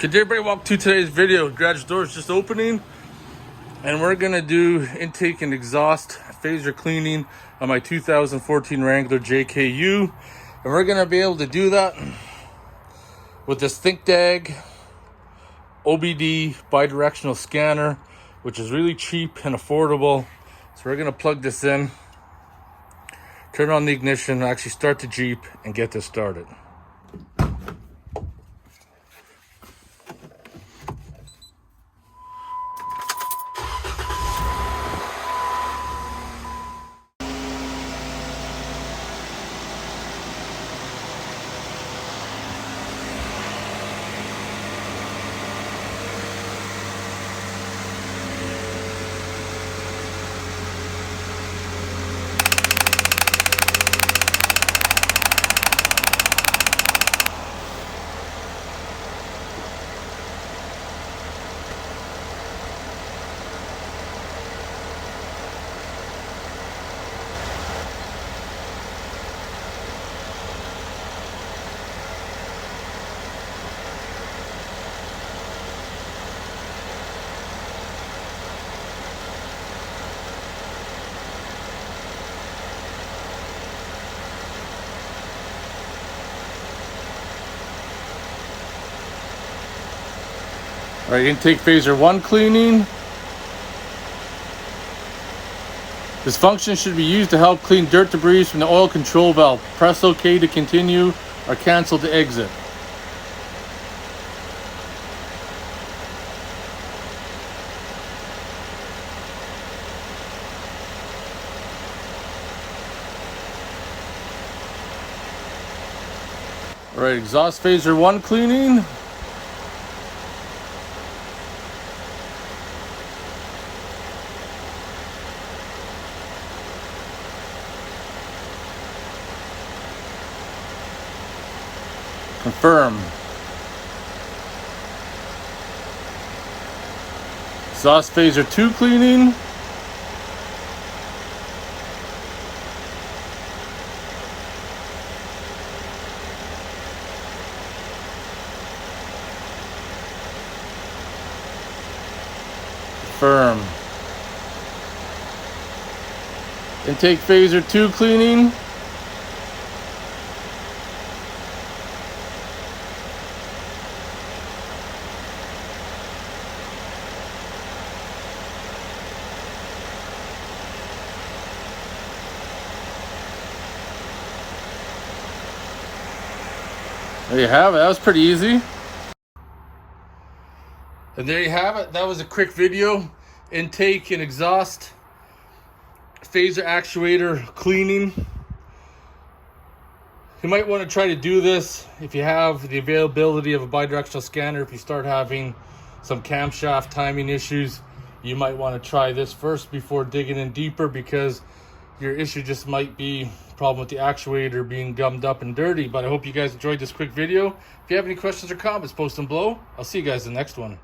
Could everybody walk to today's video? Garage door is just opening, and we're gonna do intake and exhaust phaser cleaning on my 2014 Wrangler JKU, and we're gonna be able to do that with this ThinkDag OBD bi-directional scanner, which is really cheap and affordable. So we're gonna plug this in, turn on the ignition, actually start the Jeep, and get this started. All right, intake phaser 1 cleaning. This function should be used to help clean dirt debris from the oil control valve. Press OK to continue or cancel to exit. All right, exhaust phaser 1 cleaning. Confirm. Exhaust phaser 2 cleaning. Confirm. Intake phaser 2 cleaning. There you have it. That was pretty easy. And there you have it. That was a quick video. Intake and exhaust phaser actuator cleaning. You might want to try to do this if you have the availability of a bidirectional scanner. If you start having some camshaft timing issues, you might want to try this first before digging in deeper, because your issue just might be a problem with the actuator being gummed up and dirty. But I hope you guys enjoyed this quick video. If you have any questions or comments, post them below. I'll see you guys in the next one.